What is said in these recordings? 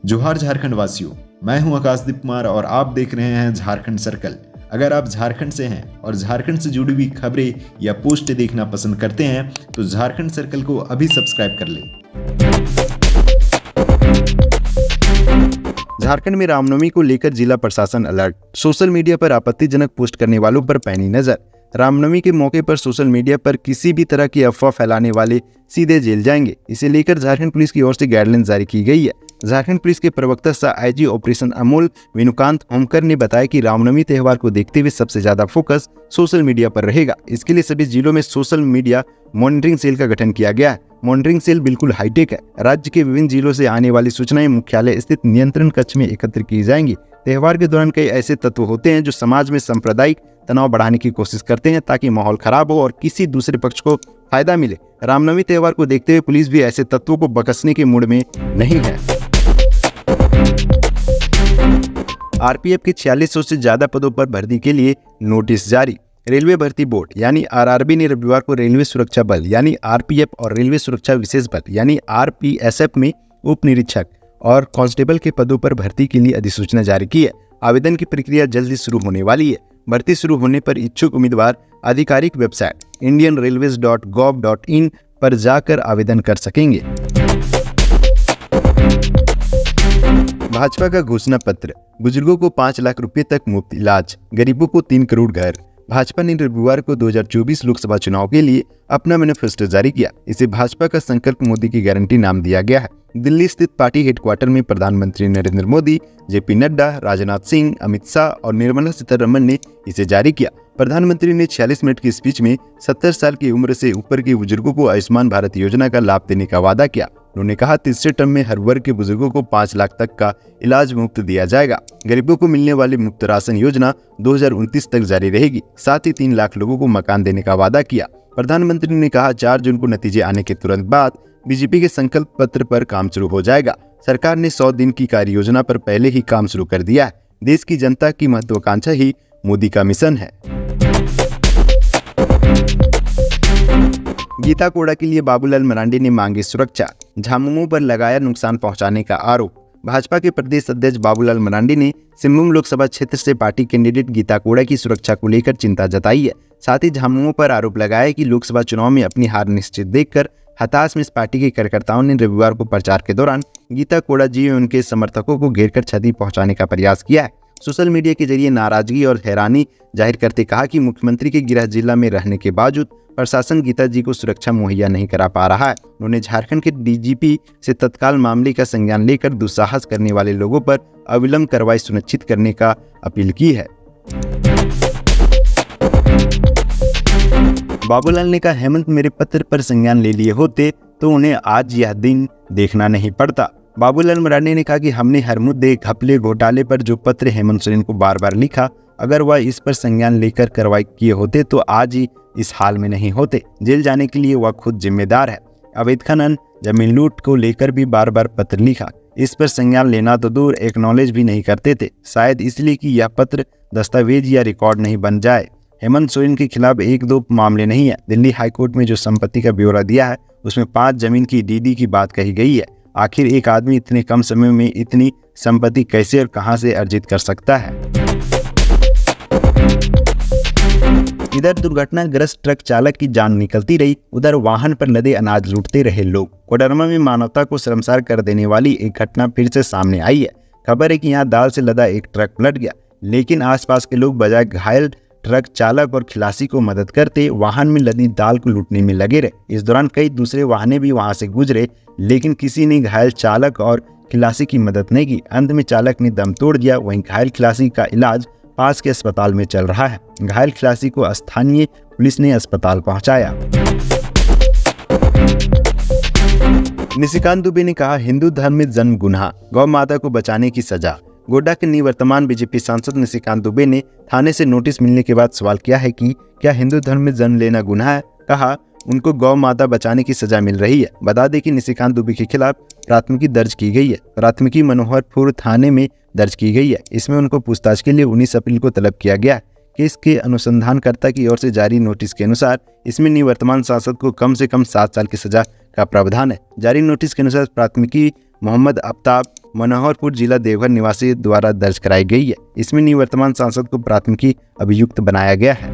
जोहार झारखंड वासियों, मैं हूं आकाशदीप कुमार और आप देख रहे हैं झारखंड सर्कल। अगर आप झारखंड से हैं और झारखंड से जुड़ी हुई खबरें या पोस्ट देखना पसंद करते हैं तो झारखंड सर्कल को अभी सब्सक्राइब कर लें। झारखंड में रामनवमी को लेकर जिला प्रशासन अलर्ट। सोशल मीडिया पर आपत्तिजनक पोस्ट करने वालों पर पैनी नजर। रामनवमी के मौके पर सोशल मीडिया पर किसी भी तरह की अफवाह फैलाने वाले सीधे जेल जाएंगे। इसे लेकर झारखंड पुलिस की ओर से गाइडलाइन जारी की गई है। झारखंड पुलिस के प्रवक्ता सह आईजी ऑपरेशन अमोल विनुकांत होमकर ने बताया कि रामनवमी त्यौहार को देखते हुए सबसे ज्यादा फोकस सोशल मीडिया पर रहेगा। इसके लिए सभी जिलों में सोशल मीडिया मॉनिटरिंग सेल का गठन किया गया है। मॉनिटरिंग सेल बिल्कुल हाईटेक है। राज्य के विभिन्न जिलों से आने वाली सूचनाएं मुख्यालय स्थित नियंत्रण कक्ष में एकत्र की जाएंगी। त्यौहार के दौरान कई ऐसे तत्व होते हैं जो समाज में सांप्रदायिक तनाव बढ़ाने की कोशिश करते हैं ताकि माहौल खराब हो और किसी दूसरे पक्ष को फायदा मिले। रामनवमी त्यौहार को देखते हुए पुलिस भी ऐसे तत्वों को बकसने के मूड में नहीं है। आरपीएफ के 4600 से ज्यादा पदों पर भर्ती के लिए नोटिस जारी। रेलवे भर्ती बोर्ड यानी आरआरबी ने रविवार को रेलवे सुरक्षा बल यानी आरपीएफ और रेलवे सुरक्षा विशेष बल यानी आरपीएसएफ में उप निरीक्षक और कांस्टेबल के पदों पर भर्ती के लिए अधिसूचना जारी की है। आवेदन की प्रक्रिया जल्दी शुरू होने वाली है। भर्ती शुरू होने पर इच्छुक उम्मीदवार आधिकारिक वेबसाइट indianrailways.gov.in पर जाकर आवेदन कर सकेंगे। भाजपा का घोषणा पत्र। बुजुर्गों को 5 लाख रुपए तक मुफ्त इलाज, गरीबों को 3 करोड़ घर। भाजपा ने रविवार को 2024 लोकसभा चुनाव के लिए अपना मैनिफेस्टो जारी किया। इसे भाजपा का संकल्प मोदी की गारंटी नाम दिया गया है। दिल्ली स्थित पार्टी हेडक्वार्टर में प्रधानमंत्री नरेंद्र मोदी, जेपी नड्डा, राजनाथ सिंह, अमित शाह और निर्मला सीतारमण ने इसे जारी किया। प्रधानमंत्री ने 46 मिनट की स्पीच में 70 साल की उम्र से ऊपर के बुजुर्गों को आयुष्मान भारत योजना का लाभ देने का वादा किया। उन्होंने कहा तीसरे टर्म में हर वर्ग के बुजुर्गों को 5 लाख तक का इलाज मुफ्त दिया जाएगा। गरीबों को मिलने वाली मुफ्त राशन योजना 2029 तक जारी रहेगी। साथ ही 3 लाख लोगों को मकान देने का वादा किया। प्रधानमंत्री ने कहा 4 जून को नतीजे आने के तुरंत बाद बीजेपी के संकल्प पत्र पर काम शुरू हो जाएगा। सरकार ने 100 दिन की कार्य योजना पर पहले ही काम शुरू कर दिया है। देश की जनता की महत्वाकांक्षा ही मोदी का मिशन है। गीता कोड़ा के लिए बाबूलाल मरांडी ने मांगी सुरक्षा। झामुमो पर लगाया नुकसान पहुंचाने का आरोप। भाजपा के प्रदेश अध्यक्ष बाबूलाल मरांडी ने सिंहभूम लोकसभा क्षेत्र से पार्टी कैंडिडेट गीता कोड़ा की सुरक्षा को लेकर चिंता जताई है। साथ ही झामुमो पर आरोप लगाया कि लोकसभा चुनाव में अपनी हार निश्चित देखकर हताश में इस पार्टी के कार्यकर्ताओं ने रविवार को प्रचार के दौरान गीता कोड़ा जी और उनके समर्थकों को घेरकर क्षति पहुंचाने का प्रयास किया है। सोशल मीडिया के जरिए नाराजगी और हैरानी जाहिर करते कहा कि मुख्यमंत्री के गृह जिला में रहने के बावजूद प्रशासन गीता जी को सुरक्षा मुहैया नहीं करा पा रहा है। उन्होंने झारखंड के डीजीपी से तत्काल मामले का संज्ञान लेकर दुस्साहस करने वाले लोगों पर अविलंब कार्रवाई सुनिश्चित करने का अपील की है। बाबूलाल ने कहा हेमंत मेरे पत्र पर संज्ञान ले लिए होते तो उन्हें आज यह दिन देखना नहीं पड़ता। बाबूलाल मरांडी ने कहा कि हमने हर मुद्दे, घपले, घोटाले पर जो पत्र हेमंत सोरेन को बार बार लिखा, अगर वह इस पर संज्ञान लेकर कार्रवाई किए होते तो आज ही इस हाल में नहीं होते। जेल जाने के लिए वह खुद जिम्मेदार है। अवैध खनन, जमीन लूट को लेकर भी बार बार पत्र लिखा। इस पर संज्ञान लेना तो दूर, एक्नॉलेज भी नहीं करते थे, शायद इसलिए कि यह पत्र दस्तावेज या रिकॉर्ड नहीं बन जाए। हेमंत सोरेन के खिलाफ 1-2 मामले नहीं है। दिल्ली हाईकोर्ट में जो संपत्ति का ब्यौरा दिया है उसमें 5 जमीन की डीडी की बात कही गई है। आखिर एक आदमी इतने कम समय में इतनी संपत्ति कैसे और कहां से अर्जित कर सकता है। इधर दुर्घटनाग्रस्त ट्रक चालक की जान निकलती रही, उधर वाहन पर लदे अनाज लूटते रहे लोग। कोडरमा में मानवता को शर्मसार कर देने वाली एक घटना फिर से सामने आई है। खबर है कि यहाँ दाल से लदा एक ट्रक पलट गया, लेकिन आसपास के लोग बजाय घायल ट्रक चालक और खिलासी को मदद करते वाहन में लदी दाल को लूटने में लगे रहे। इस दौरान कई दूसरे वाहने भी वहां से गुजरे, लेकिन किसी ने घायल चालक और खिलासी की मदद नहीं की। अंत में चालक ने दम तोड़ दिया। वहीं घायल खिलासी का इलाज पास के अस्पताल में चल रहा है। घायल खिलासी को स्थानीय पुलिस ने अस्पताल पहुंचाया। निशिकांत दुबे ने कहा हिंदू धर्म में जन्म गुनाह, गौ माता को बचाने की सजा। गोड्डा के निवर्तमान बीजेपी सांसद निशिकांत दुबे ने थाने से नोटिस मिलने के बाद सवाल किया है कि क्या हिंदू धर्म में जन्म लेना गुनाह है। कहा उनको गौ माता बचाने की सजा मिल रही है। बता दें कि निशिकांत दुबे के खिलाफ प्राथमिकी दर्ज की गई है। प्राथमिकी मनोहरपुर थाने में दर्ज की गई है। इसमें उनको पूछताछ के लिए 19 अप्रैल को तलब किया गया है। केस के अनुसंधानकर्ता की ओर से जारी नोटिस के अनुसार इसमें निवर्तमान सांसद को कम से कम 7 साल की सजा का प्रावधान है। जारी नोटिस के अनुसार प्राथमिकी मोहम्मद आफ्ताब, मनोहरपुर जिला देवघर निवासी द्वारा दर्ज कराई गई है। इसमें निवर्तमान सांसद को प्राथमिकी अभियुक्त बनाया गया है।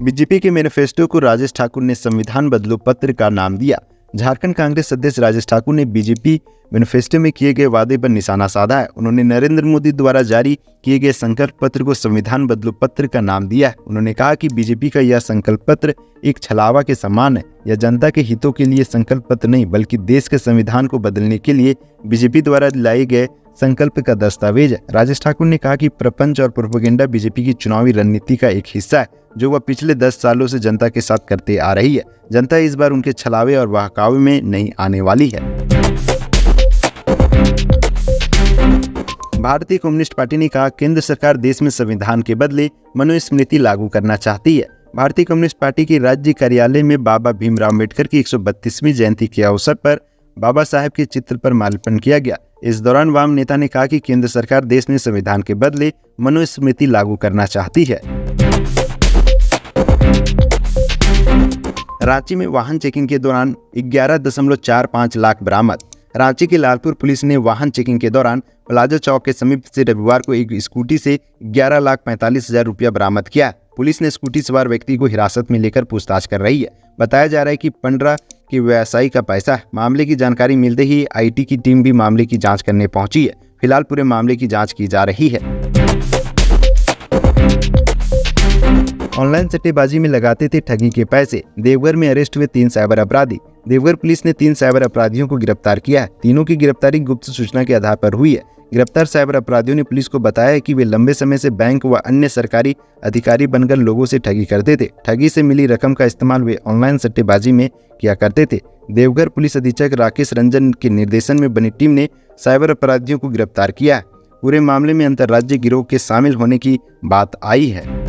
बीजेपी के मैनिफेस्टो को राजेश ठाकुर ने संविधान बदलो पत्र का नाम दिया। झारखंड कांग्रेस अध्यक्ष राजेश ठाकुर ने बीजेपी मैनिफेस्टो में किए गए वादे पर निशाना साधा है। उन्होंने नरेंद्र मोदी द्वारा जारी किए गए संकल्प पत्र को संविधान बदलो पत्र का नाम दिया है। उन्होंने कहा कि बीजेपी का यह संकल्प पत्र एक छलावा के समान है। यह जनता के हितों के लिए संकल्प पत्र नहीं बल्कि देश के संविधान को बदलने के लिए बीजेपी द्वारा लाए गए संकल्प का दस्तावेज है। राजेश ठाकुर ने कहा कि प्रपंच और प्रोपेगेंडा बीजेपी की चुनावी रणनीति का एक हिस्सा है जो वह पिछले 10 सालों से जनता के साथ करते आ रही है। जनता इस बार उनके छलावे और बहकावे में नहीं आने वाली है। भारतीय कम्युनिस्ट पार्टी ने कहा केंद्र सरकार देश में संविधान के बदले मनुस्मृति लागू करना चाहती है। भारतीय कम्युनिस्ट पार्टी के राज्य कार्यालय में बाबा भीमराव अम्बेडकर की 132वीं जयंती के अवसर पर बाबा साहेब के चित्र पर माल्यार्पण किया गया। इस दौरान वाम नेता ने कहा कि केंद्र सरकार देश में संविधान के बदले मनुस्मृति लागू करना चाहती है। रांची में वाहन चेकिंग के दौरान 11.45 लाख बरामद। रांची के लालपुर पुलिस ने वाहन चेकिंग के दौरान प्लाजा चौक के समीप से रविवार को एक स्कूटी से 11,45,000 रुपया बरामद किया। पुलिस ने स्कूटी सवार व्यक्ति को हिरासत में लेकर पूछताछ कर रही है। बताया जा रहा है कि पंडरा के व्यवसायी का पैसा है। मामले की जानकारी मिलते ही आईटी की टीम भी मामले की जांच करने पहुंची है। फिलहाल पूरे मामले की जांच की जा रही है। ऑनलाइन सट्टेबाजी में लगाते थे ठगी के पैसे। देवघर में अरेस्ट हुए 3 साइबर अपराधी। देवघर पुलिस ने 3 साइबर अपराधियों को गिरफ्तार किया है। तीनों की गिरफ्तारी गुप्त सूचना के आधार पर हुई है। गिरफ्तार साइबर अपराधियों ने पुलिस को बताया कि वे लंबे समय से बैंक व अन्य सरकारी अधिकारी बनकर लोगों से ठगी करते थे। ठगी से मिली रकम का इस्तेमाल वे ऑनलाइन सट्टेबाजी में किया करते थे। देवघर पुलिस अधीक्षक राकेश रंजन के निर्देशन में बनी टीम ने साइबर अपराधियों को गिरफ्तार किया है। पूरे मामले में अंतर्राज्यीय गिरोह के शामिल होने की बात आई है।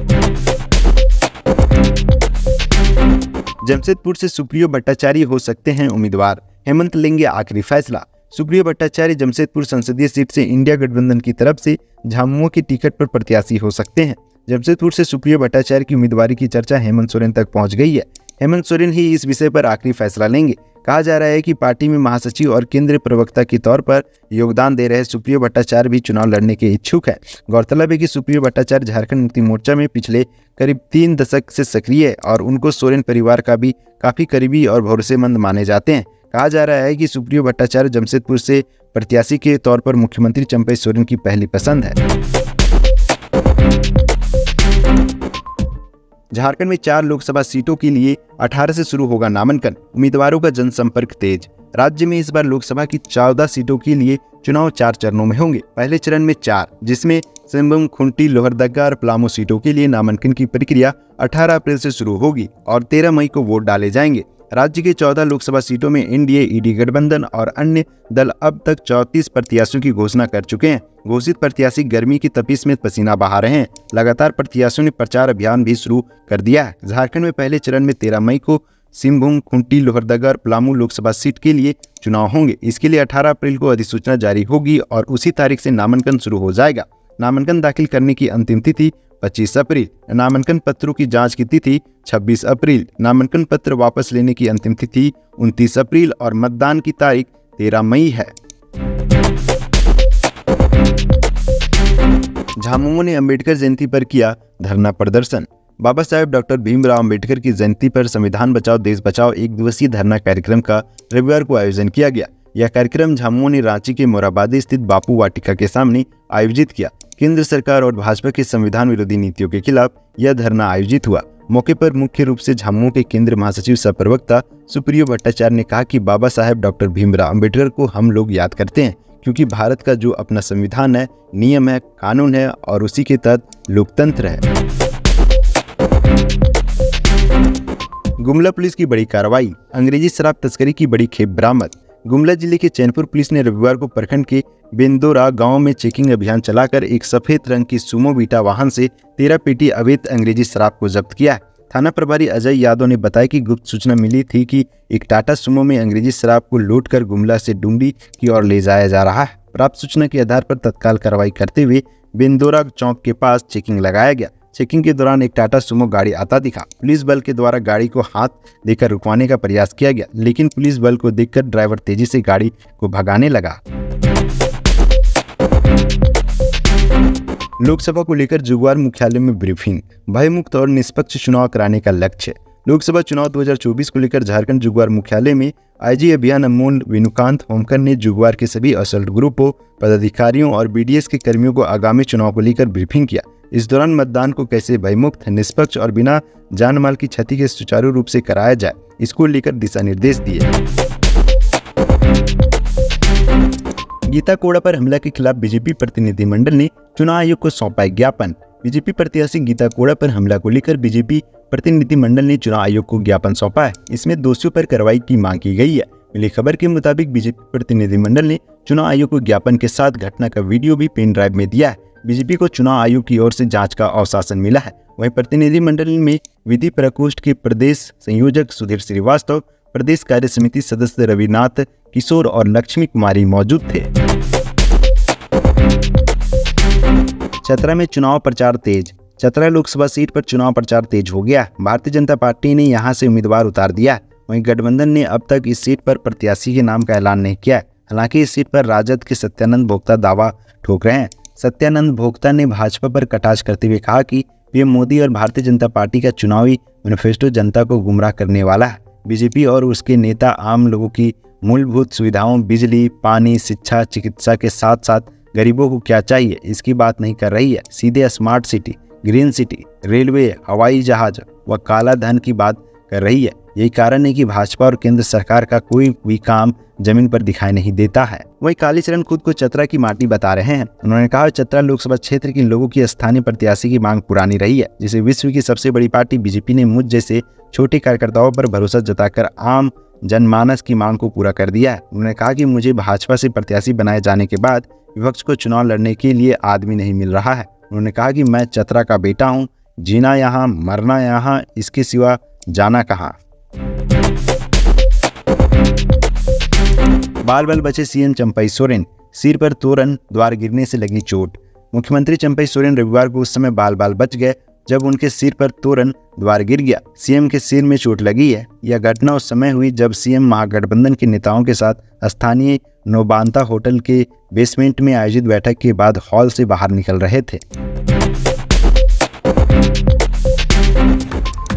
जमशेदपुर से सुप्रियो भट्टाचार्य हो सकते हैं उम्मीदवार। हेमंत लेंगे आखिरी फैसला। सुप्रियो भट्टाचार्य जमशेदपुर संसदीय सीट से इंडिया गठबंधन की तरफ से झामुमो की टिकट पर प्रत्याशी हो सकते हैं। जमशेदपुर से सुप्रियो भट्टाचार्य की उम्मीदवारी की चर्चा हेमंत सोरेन तक पहुंच गई है। हेमंत सोरेन ही इस विषय पर आखिरी फैसला लेंगे। कहा जा रहा है कि पार्टी में महासचिव और केंद्रीय प्रवक्ता के तौर पर योगदान दे रहे सुप्रियो भट्टाचार्य भी चुनाव लड़ने के इच्छुक है। गौरतलब है कि सुप्रियो भट्टाचार्य झारखंड मुक्ति मोर्चा में पिछले करीब 3 दशक से सक्रिय है और उनको सोरेन परिवार का भी काफी करीबी और भरोसेमंद माने जाते हैं। कहा जा रहा है कि सुप्रियो भट्टाचार्य जमशेदपुर से प्रत्याशी के तौर पर मुख्यमंत्री चंपई सोरेन की पहली पसंद है। झारखंड में 4 लोकसभा सीटों के लिए 18 से शुरू होगा नामांकन। उम्मीदवारों का जनसंपर्क तेज। राज्य में इस बार लोकसभा की 14 सीटों के लिए चुनाव 4 चरणों में होंगे। पहले चरण में 4, जिसमें सिंहभूम, खुंटी, लोहरदगा और पलामू सीटों के लिए नामांकन की प्रक्रिया 18 अप्रैल से शुरू होगी और 13 मई को वोट डाले जाएंगे। राज्य के 14 लोकसभा सीटों में एनडीए, ईडी गठबंधन और अन्य दल अब तक 34 प्रत्याशियों की घोषणा कर चुके हैं। घोषित प्रत्याशी गर्मी की तपिश में पसीना बहा रहे हैं। लगातार प्रत्याशियों ने प्रचार अभियान भी शुरू कर दिया है। झारखंड में पहले चरण में 13 मई को सिंहभूम, खुंटी, लोहरदगा और पलामू लोकसभा सीट के लिए चुनाव होंगे। इसके लिए 18 अप्रैल को अधिसूचना जारी होगी और उसी तारीख से नामांकन शुरू हो जाएगा। नामांकन दाखिल करने की अंतिम तिथि 25 अप्रैल। नामांकन पत्रों की जांच की तिथि 26 अप्रैल। नामांकन पत्र वापस लेने की अंतिम तिथि 29 अप्रैल और मतदान की तारीख 13 मई है। झामुमो ने अंबेडकर जयंती पर किया धरना प्रदर्शन। बाबा साहेब डॉक्टर भीमराव अंबेडकर की जयंती पर संविधान बचाओ देश बचाओ 1 दिवसीय धरना कार्यक्रम का रविवार को आयोजन किया गया। यह कार्यक्रम झामुमो ने रांची के मोराबादी स्थित बापू वाटिका के सामने आयोजित किया। केंद्र सरकार और भाजपा की संविधान विरोधी नीतियों के खिलाफ यह धरना आयोजित हुआ। मौके पर मुख्य रूप से झामुमो के केंद्रीय महासचिव सह प्रवक्ता सुप्रियो भट्टाचार्य ने कहा कि बाबा साहेब डॉक्टर भीमराव अंबेडकर को हम लोग याद करते हैं क्योंकि भारत का जो अपना संविधान है, नियम है, कानून है और उसी के तहत लोकतंत्र है। गुमला पुलिस की बड़ी कार्रवाई। अंग्रेजी शराब तस्करी की बड़ी खेप बरामद। गुमला जिले के चैनपुर पुलिस ने रविवार को प्रखंड के बेंदोरा गांव में चेकिंग अभियान चलाकर एक सफेद रंग की सुमो बीटा वाहन से 13 पेटी अवैध अंग्रेजी शराब को जब्त किया। थाना प्रभारी अजय यादव ने बताया कि गुप्त सूचना मिली थी कि एक टाटा सुमो में अंग्रेजी शराब को लोड कर गुमला से डुंडी की ओर ले जाया जा रहा है। प्राप्त सूचना के आधार पर तत्काल कार्रवाई करते हुए बेंदोरा चौक के पास चेकिंग लगाया गया। चेकिंग के दौरान एक टाटा सुमो गाड़ी आता दिखा। पुलिस बल के द्वारा गाड़ी को हाथ देकर रुकवाने का प्रयास किया गया, लेकिन पुलिस बल को देखकर ड्राइवर तेजी से गाड़ी को भगाने लगा। लोकसभा को लेकर जुगवार मुख्यालय में ब्रीफिंग, भयमुक्त और निष्पक्ष चुनाव कराने का लक्ष्य। लोकसभा चुनाव 2024 को लेकर झारखंड जुगवार मुख्यालय में आईजी अभियान अमोल वेणुकांत होमकर ने जुगवार के सभी असल्ट ग्रुपों, पदाधिकारियों और बीडीएस के कर्मियों को आगामी चुनाव को लेकर ब्रीफिंग किया। इस दौरान मतदान को कैसे भयमुक्त, निष्पक्ष और बिना जान माल की क्षति के सुचारू रूप से कराया जाए, इसको लेकर दिशा निर्देश दिए। गीता कोड़ा पर हमला के खिलाफ बीजेपी प्रतिनिधिमंडल ने चुनाव आयोग को सौंपा ज्ञापन। बीजेपी प्रत्याशी गीता कोड़ा पर हमला को लेकर बीजेपी प्रतिनिधिमंडल ने चुनाव आयोग को ज्ञापन सौंपा है। इसमें दोषियों पर कार्रवाई की मांग की गई है। मिली खबर के मुताबिक बीजेपी प्रतिनिधिमंडल ने चुनाव आयोग को ज्ञापन के साथ घटना का वीडियो भी पेन ड्राइव में दिया है। बीजेपी को चुनाव आयोग की ओर से जांच का आश्वासन मिला है। वहीं प्रतिनिधिमंडल में विधि प्रकोष्ठ के प्रदेश संयोजक सुधीर श्रीवास्तव, प्रदेश कार्य समिति सदस्य रविनाथ किशोर और लक्ष्मी कुमारी मौजूद थे। चतरा में चुनाव प्रचार तेज। चतरा लोकसभा सीट पर चुनाव प्रचार तेज हो गया। भारतीय जनता पार्टी ने यहां से उम्मीदवार उतार दिया। वहीं गठबंधन ने अब तक इस सीट पर प्रत्याशी के नाम का ऐलान नहीं किया। हालांकि इस सीट पर राजद के सत्यानंद भोक्ता दावा ठोक रहे हैं। सत्यानंद भोक्ता ने भाजपा पर कटाक्ष करते हुए कहा कि पीएम मोदी और भारतीय जनता पार्टी का चुनावी मैनिफेस्टो जनता को गुमराह करने वाला है। बीजेपी और उसके नेता आम लोगों की मूलभूत सुविधाओं, बिजली, पानी, शिक्षा, चिकित्सा के साथ साथ गरीबों को क्या चाहिए इसकी बात नहीं कर रही है। सीधे smart city, green city, railway, हवाई जहाज व काला धन की बात कर रही है। यही कारण है कि भाजपा और केंद्र सरकार का कोई भी काम जमीन पर दिखाई नहीं देता है। वहीं कालीचरण खुद को चतरा की माटी बता रहे हैं। उन्होंने कहा, चतरा लोकसभा क्षेत्र के लोगों की स्थानीय प्रत्याशी की मांग पुरानी रही है, जिसे विश्व की सबसे बड़ी पार्टी बीजेपी ने मुझ जैसे छोटे कार्यकर्ताओं पर भरोसा जताकर आम जनमानस की मांग को पूरा कर दिया है। उन्होंने कहा कि मुझे भाजपा से प्रत्याशी बनाए जाने के बाद विपक्ष को चुनाव लड़ने के लिए आदमी नहीं मिल रहा है। उन्होंने कहा कि मैं चतरा का बेटा हूं, जीना यहाँ, मरना यहाँ, इसके सिवा जाना कहाँ। बाल बाल बचे सीएम चंपई सोरेन, सिर पर तोरन, द्वार गिरने से लगी चोट। मुख्यमंत्री चंपई सोरेन रविवार को उस समय बाल बाल बच गए जब उनके सिर पर तोरन द्वार गिर गया। सीएम के सिर में चोट लगी है। यह घटना उस समय हुई जब सीएम महागठबंधन के नेताओं के साथ स्थानीय नोबांता होटल के बेसमेंट में आयोजित बैठक के बाद हॉल से बाहर निकल रहे थे।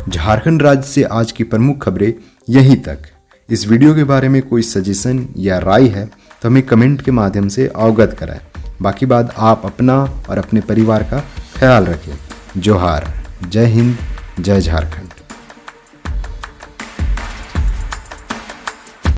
झारखंड राज्य से आज की प्रमुख खबरें यहीं तक। इस वीडियो के बारे में कोई सजेशन या राय है तो हमें कमेंट के माध्यम से अवगत कराएं। बाकी बात आप अपना और अपने परिवार का ख्याल रखें। जोहार, जय हिंद, जय झारखंड।